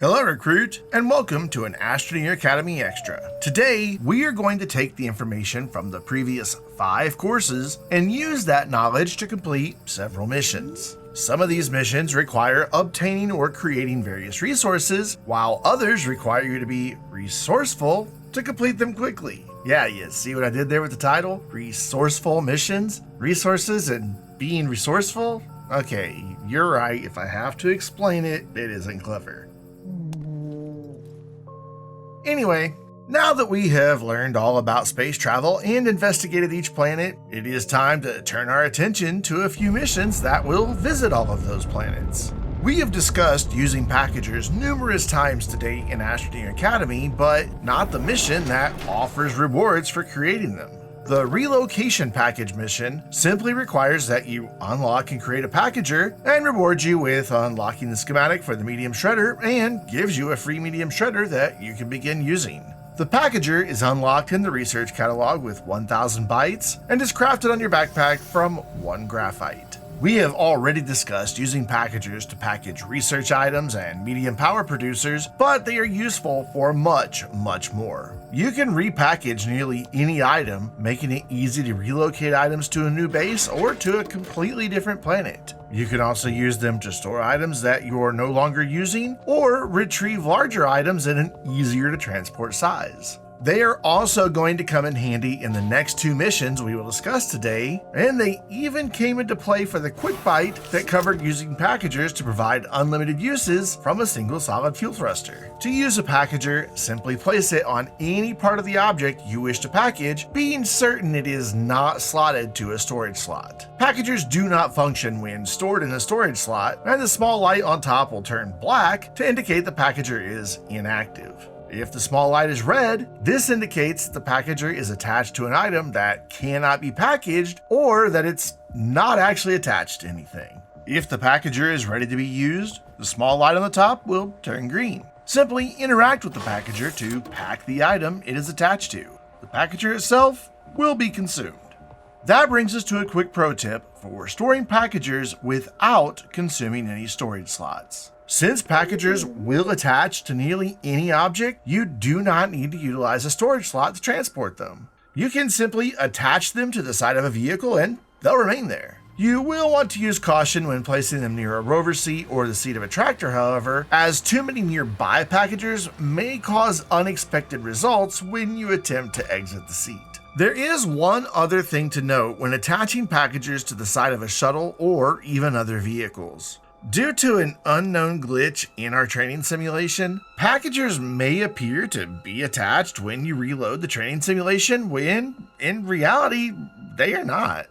Hello Recruit, and welcome to an Astroneer Academy Extra. Today, we are going to take the information from the previous 5 courses and use that knowledge to complete several missions. Some of these missions require obtaining or creating various resources, while others require you to be resourceful to complete them quickly. Yeah, you see what I did there with the title? Resourceful Missions? Resources and being resourceful? Okay, you're right. If I have to explain it, it isn't clever. Anyway, now that we have learned all about space travel and investigated each planet, it is time to turn our attention to a few missions that will visit all of those planets. We have discussed using packagers numerous times to date in Astroneer Academy, but not the mission that offers rewards for creating them. The Relocation Package mission simply requires that you unlock and create a packager and rewards you with unlocking the schematic for the medium shredder and gives you a free medium shredder that you can begin using. The packager is unlocked in the research catalog with 1000 bytes and is crafted on your backpack from 1 graphite. We have already discussed using packagers to package research items and medium power producers, but they are useful for much more. You can repackage nearly any item, making it easy to relocate items to a new base or to a completely different planet. You can also use them to store items that you are no longer using or retrieve larger items in an easier to transport size. They are also going to come in handy in the next 2 missions we will discuss today, and they even came into play for the quick bite that covered using packagers to provide unlimited uses from a single solid fuel thruster. To use a packager, simply place it on any part of the object you wish to package, being certain it is not slotted to a storage slot. Packagers do not function when stored in a storage slot, and the small light on top will turn black to indicate the packager is inactive. If the small light is red, this indicates that the packager is attached to an item that cannot be packaged or that it's not actually attached to anything. If the packager is ready to be used, the small light on the top will turn green. Simply interact with the packager to pack the item it is attached to. The packager itself will be consumed. That brings us to a quick pro tip for storing packagers without consuming any storage slots. Since packagers will attach to nearly any object, you do not need to utilize a storage slot to transport them. You can simply attach them to the side of a vehicle and they'll remain there. You will want to use caution when placing them near a rover seat or the seat of a tractor, however, as too many nearby packagers may cause unexpected results when you attempt to exit the seat. There is one other thing to note when attaching packagers to the side of a shuttle or even other vehicles. Due to an unknown glitch in our training simulation, packagers may appear to be attached when you reload the training simulation when, in reality, they are not.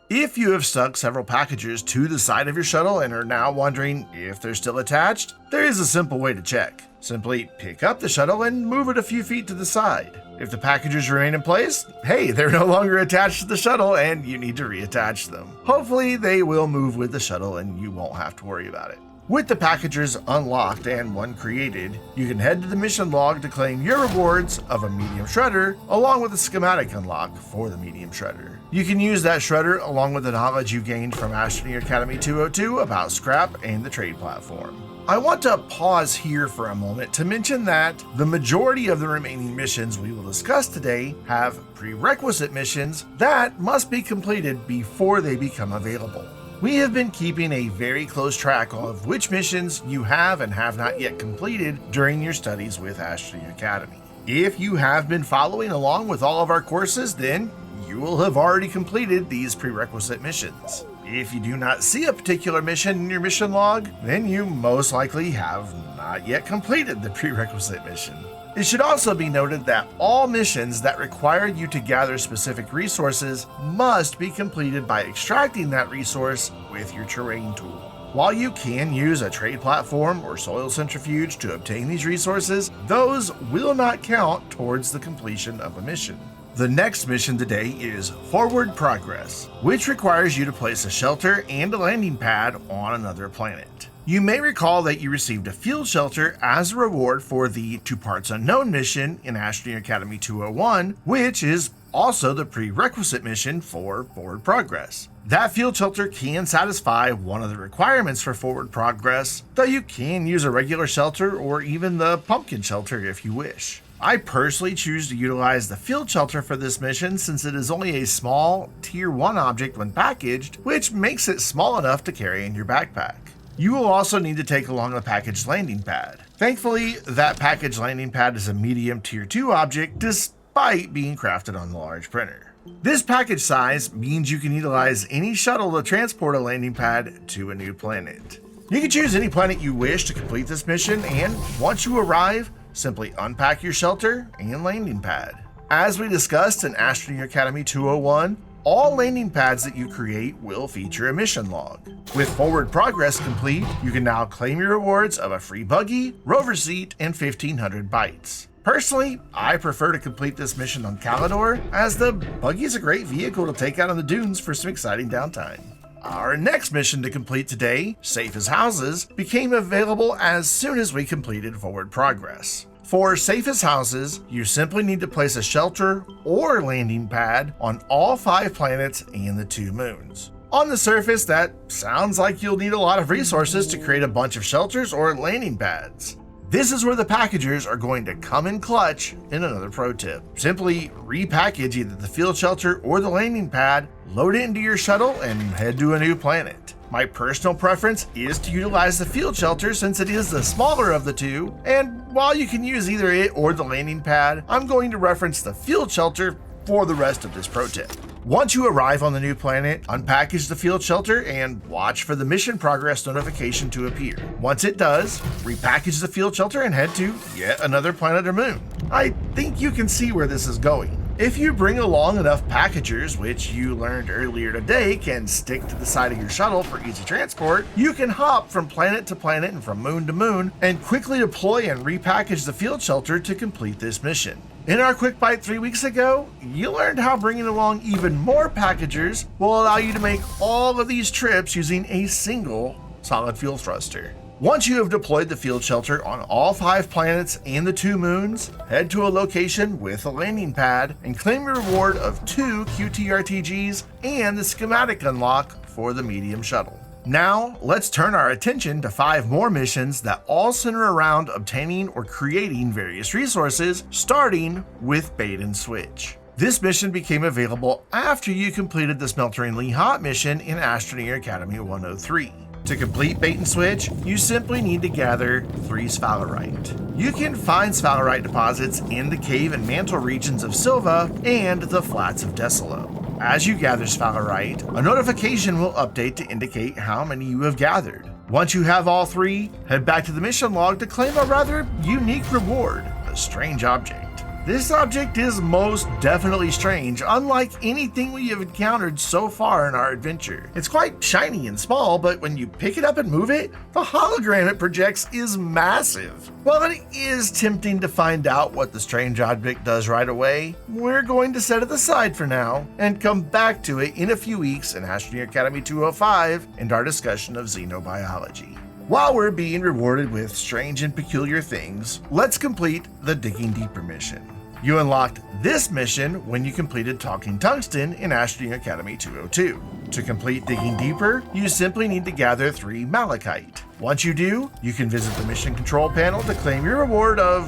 If you have stuck several packagers to the side of your shuttle and are now wondering if they're still attached, there is a simple way to check. Simply pick up the shuttle and move it a few feet to the side. If the packagers remain in place, hey, they're no longer attached to the shuttle and you need to reattach them. Hopefully they will move with the shuttle and you won't have to worry about it. With the packagers unlocked and one created, you can head to the mission log to claim your rewards of a medium shredder along with a schematic unlock for the medium shredder. You can use that shredder along with the knowledge you gained from Astroneer Academy 202 about scrap and the trade platform. I want to pause here for a moment to mention that the majority of the remaining missions we will discuss today have prerequisite missions that must be completed before they become available. We have been keeping a very close track of which missions you have and have not yet completed during your studies with Astroneer Academy. If you have been following along with all of our courses, then you will have already completed these prerequisite missions. If you do not see a particular mission in your mission log, then you most likely have not yet completed the prerequisite mission. It should also be noted that all missions that require you to gather specific resources must be completed by extracting that resource with your terrain tool. While you can use a trade platform or soil centrifuge to obtain these resources, those will not count towards the completion of a mission. The next mission today is Forward Progress, which requires you to place a shelter and a landing pad on another planet. You may recall that you received a field shelter as a reward for the 2 Parts Unknown mission in Astroneer Academy 201, which is also the prerequisite mission for forward progress. That field shelter can satisfy one of the requirements for forward progress, though you can use a regular shelter or even the pumpkin shelter if you wish. I personally choose to utilize the field shelter for this mission since it is only a small Tier 1 object when packaged, which makes it small enough to carry in your backpack. You will also need to take along a packaged landing pad. Thankfully, that packaged landing pad is a medium Tier 2 object despite being crafted on the large printer. This package size means you can utilize any shuttle to transport a landing pad to a new planet. You can choose any planet you wish to complete this mission, and once you arrive, simply unpack your shelter and landing pad. As we discussed in Astroneer Academy 201, all landing pads that you create will feature a mission log. With forward progress complete, you can now claim your rewards of a free buggy, rover seat, and 1500 bytes. Personally, I prefer to complete this mission on Calidor, as the buggy is a great vehicle to take out on the dunes for some exciting downtime. Our next mission to complete today, Safe as Houses, became available as soon as we completed forward progress. For Safe as Houses, you simply need to place a shelter or landing pad on all 5 planets and the 2 moons. On the surface, that sounds like you'll need a lot of resources to create a bunch of shelters or landing pads. This is where the packagers are going to come in clutch in another pro tip. Simply repackage either the field shelter or the landing pad, load it into your shuttle, and head to a new planet. My personal preference is to utilize the field shelter since it is the smaller of the two, and while you can use either it or the landing pad, I'm going to reference the field shelter for the rest of this pro tip. Once you arrive on the new planet, unpackage the field shelter and watch for the mission progress notification to appear. Once it does, repackage the field shelter and head to yet another planet or moon. I think you can see where this is going. If you bring along enough packagers, which you learned earlier today can stick to the side of your shuttle for easy transport, you can hop from planet to planet and from moon to moon and quickly deploy and repackage the field shelter to complete this mission. In our Quick Bite 3 weeks ago, you learned how bringing along even more packagers will allow you to make all of these trips using a single solid fuel thruster. Once you have deployed the field shelter on all 5 planets and the 2 moons, head to a location with a landing pad and claim your reward of 2 QTRTGs and the schematic unlock for the medium shuttle. Now, let's turn our attention to 5 more missions that all center around obtaining or creating various resources, starting with Bait and Switch. This mission became available after you completed the Smeltering Lehot mission in Astroneer Academy 103. To complete Bait and Switch, you simply need to gather 3 sphalerite. You can find sphalerite deposits in the cave and mantle regions of Silva and the flats of Desolo. As you gather sphalerite, a notification will update to indicate how many you have gathered. Once you have all 3, head back to the mission log to claim a rather unique reward, a strange object. This object is most definitely strange, unlike anything we have encountered so far in our adventure. It's quite shiny and small, but when you pick it up and move it, the hologram it projects is massive. While it is tempting to find out what the strange object does right away, we're going to set it aside for now and come back to it in a few weeks in Astroneer Academy 205 and our discussion of xenobiology. While we're being rewarded with strange and peculiar things, let's complete the Digging Deeper mission. You unlocked this mission when you completed Talking Tungsten in Astroneer Academy 202. To complete Digging Deeper, you simply need to gather 3 malachite. Once you do, you can visit the mission control panel to claim your reward of,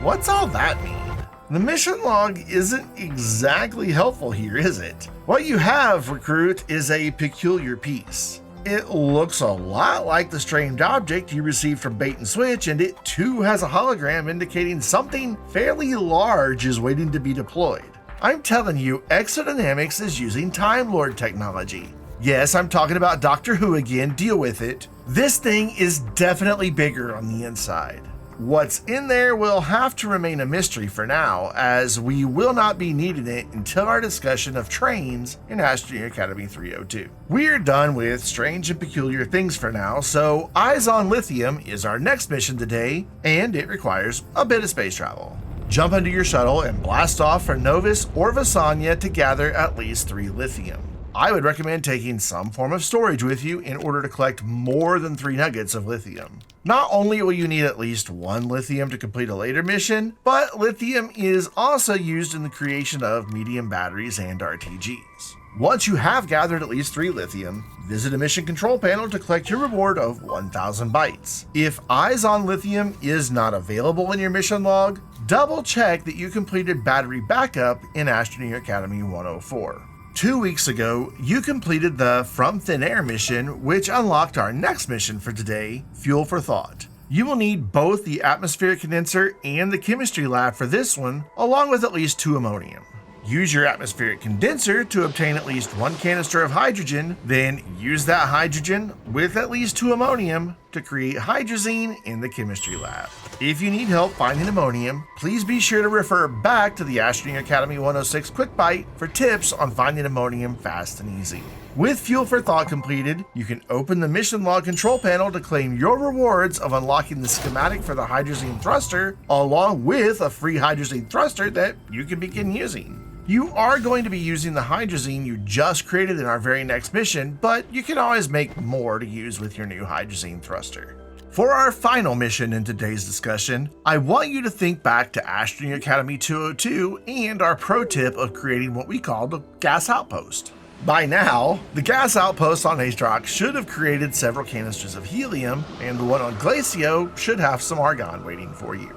what's all that mean? The mission log isn't exactly helpful here, is it? What you have, recruit, is a peculiar piece. It looks a lot like the strange object you received from Bait and Switch, and it too has a hologram indicating something fairly large is waiting to be deployed. I'm telling you, Exodynamics is using Time Lord technology. Yes, I'm talking about Doctor Who again, deal with it. This thing is definitely bigger on the inside. What's in there will have to remain a mystery for now, as we will not be needing it until our discussion of trains in Astroneer Academy 302. We're done with strange and peculiar things for now, so Eyes on Lithium is our next mission today, and it requires a bit of space travel. Jump into your shuttle and blast off for Novus or Visanya to gather at least 3 lithium. I would recommend taking some form of storage with you in order to collect more than 3 nuggets of lithium. Not only will you need at least 1 lithium to complete a later mission, but lithium is also used in the creation of medium batteries and RTGs. Once you have gathered at least 3 lithium, visit a mission control panel to collect your reward of 1,000 bytes. If Eyes on Lithium is not available in your mission log, double check that you completed battery backup in Astroneer Academy 104. 2 weeks ago, you completed the From Thin Air mission, which unlocked our next mission for today, Fuel for Thought. You will need both the atmospheric condenser and the chemistry lab for this one, along with at least 2 ammonium. Use your atmospheric condenser to obtain at least 1 canister of hydrogen, then use that hydrogen with at least 2 ammonium to create hydrazine in the chemistry lab. If you need help finding ammonium, please be sure to refer back to the Astroneer Academy 106 Quick Bite for tips on finding ammonium fast and easy. With Fuel for Thought completed, you can open the mission log control panel to claim your rewards of unlocking the schematic for the hydrazine thruster, along with a free hydrazine thruster that you can begin using. You are going to be using the hydrazine you just created in our very next mission, but you can always make more to use with your new hydrazine thruster. For our final mission in today's discussion, I want you to think back to Astroneer Academy 202 and our pro tip of creating what we call the gas outpost. By now, the gas outpost on Aestrock should have created several canisters of helium, and the one on Glacio should have some argon waiting for you.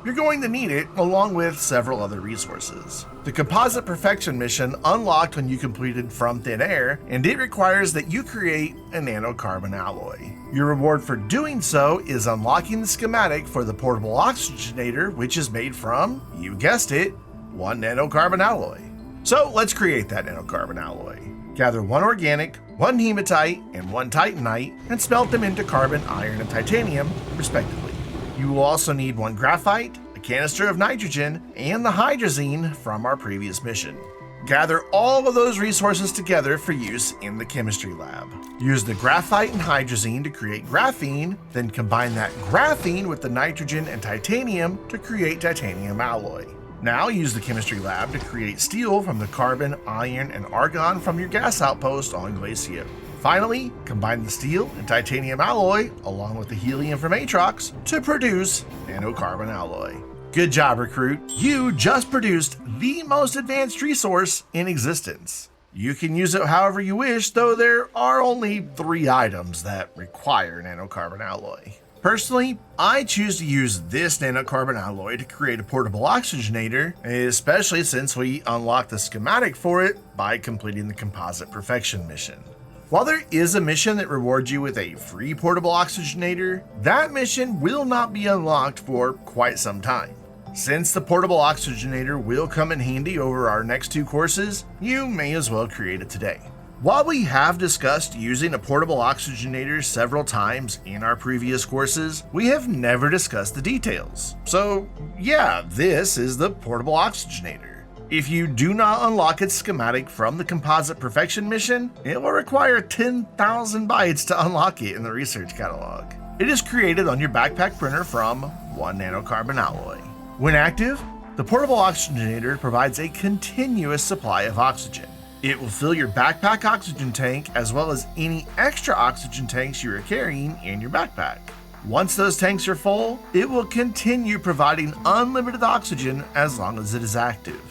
You're going to need it along with several other resources. The Composite Perfection mission unlocked when you completed From Thin Air, and it requires that you create a nanocarbon alloy. Your reward for doing so is unlocking the schematic for the portable oxygenator, which is made from, you guessed it, 1 nanocarbon alloy. So let's create that nanocarbon alloy. Gather 1 organic, 1 hematite, and 1 titanite, and smelt them into carbon, iron, and titanium, respectively. You will also need 1 graphite, a canister of nitrogen, and the hydrazine from our previous mission. Gather all of those resources together for use in the chemistry lab. Use the graphite and hydrazine to create graphene, then combine that graphene with the nitrogen and titanium to create titanium alloy. Now use the chemistry lab to create steel from the carbon, iron, and argon from your gas outpost on Glacio. Finally, combine the steel and titanium alloy along with the helium from Atrox to produce nanocarbon alloy. Good job, recruit. You just produced the most advanced resource in existence. You can use it however you wish, though there are only 3 items that require nanocarbon alloy. Personally, I choose to use this nanocarbon alloy to create a portable oxygenator, especially since we unlocked the schematic for it by completing the Composite Perfection mission. While there is a mission that rewards you with a free portable oxygenator, that mission will not be unlocked for quite some time. Since the portable oxygenator will come in handy over our next 2 courses, you may as well create it today. While we have discussed using a portable oxygenator several times in our previous courses, we have never discussed the details. So yeah, this is the portable oxygenator. If you do not unlock its schematic from the Composite Perfection mission, it will require 10,000 bytes to unlock it in the research catalog. It is created on your backpack printer from 1 nanocarbon alloy. When active, the portable oxygenator provides a continuous supply of oxygen. It will fill your backpack oxygen tank as well as any extra oxygen tanks you are carrying in your backpack. Once those tanks are full, it will continue providing unlimited oxygen as long as it is active.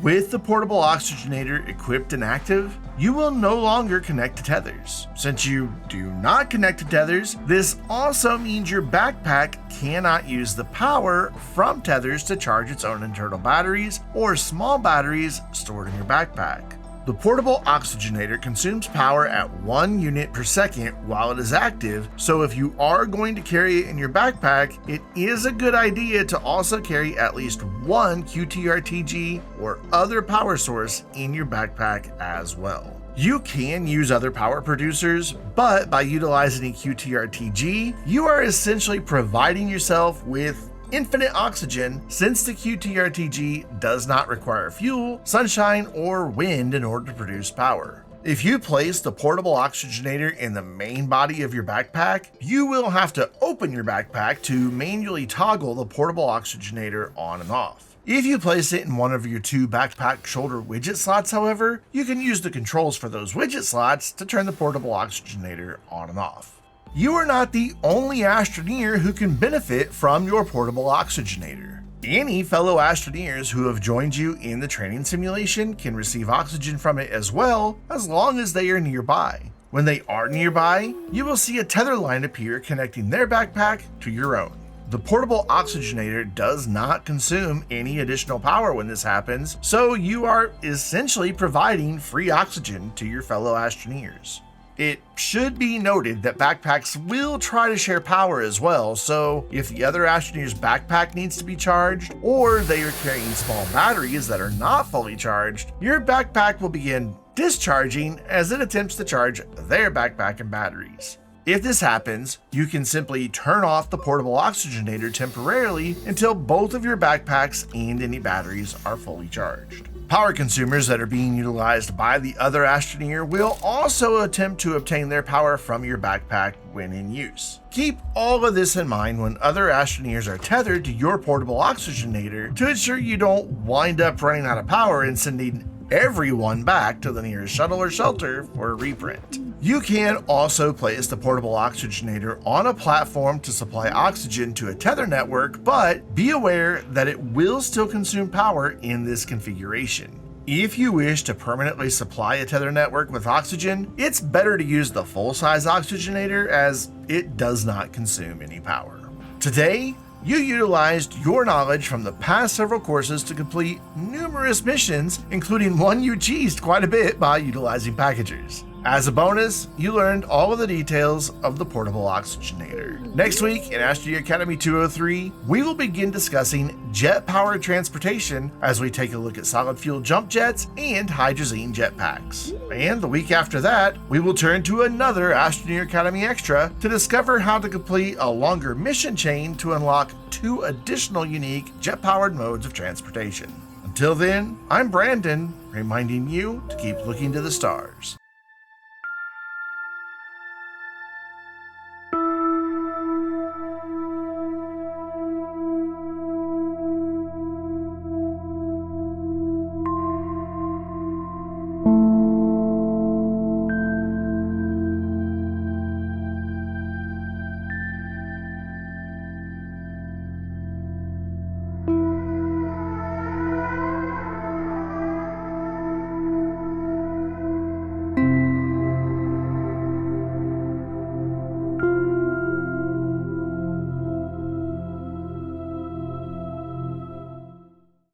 With the portable oxygenator equipped and active, you will no longer connect to tethers. Since you do not connect to tethers, this also means your backpack cannot use the power from tethers to charge its own internal batteries or small batteries stored in your backpack. The portable oxygenator consumes power at 1 unit per second while it is active, so if you are going to carry it in your backpack, it is a good idea to also carry at least 1 QTRTG or other power source in your backpack as well. You can use other power producers, but by utilizing a QTRTG, you are essentially providing yourself with infinite oxygen, since the QTRTG does not require fuel, sunshine, or wind in order to produce power. If you place the portable oxygenator in the main body of your backpack, you will have to open your backpack to manually toggle the portable oxygenator on and off. If you place it in one of your 2 backpack shoulder widget slots, however, you can use the controls for those widget slots to turn the portable oxygenator on and off. You are not the only Astroneer who can benefit from your portable oxygenator. Any fellow Astroneers who have joined you in the training simulation can receive oxygen from it as well, as long as they are nearby. When they are nearby, you will see a tether line appear connecting their backpack to your own. The portable oxygenator does not consume any additional power when this happens, so you are essentially providing free oxygen to your fellow Astroneers. It should be noted that backpacks will try to share power as well, so if the other Astroneer's backpack needs to be charged, or they are carrying small batteries that are not fully charged, your backpack will begin discharging as it attempts to charge their backpack and batteries. If this happens, you can simply turn off the portable oxygenator temporarily until both of your backpacks and any batteries are fully charged. Power consumers that are being utilized by the other Astroneer will also attempt to obtain their power from your backpack when in use. Keep all of this in mind when other Astroneers are tethered to your portable oxygenator to ensure you don't wind up running out of power and sending everyone back to the nearest shuttle or shelter for a reprint. You can also place the portable oxygenator on a platform to supply oxygen to a tether network, but be aware that it will still consume power in this configuration. If you wish to permanently supply a tether network with oxygen, it's better to use the full-size oxygenator as it does not consume any power. Today, you utilized your knowledge from the past several courses to complete numerous missions, including one you cheesed quite a bit by utilizing packagers. As a bonus, you learned all of the details of the portable oxygenator. Next week in Astroneer Academy 203, we will begin discussing jet-powered transportation as we take a look at solid fuel jump jets and hydrazine jetpacks. And the week after that, we will turn to another Astroneer Academy Extra to discover how to complete a longer mission chain to unlock 2 additional unique jet-powered modes of transportation. Until then, I'm Brandon, reminding you to keep looking to the stars.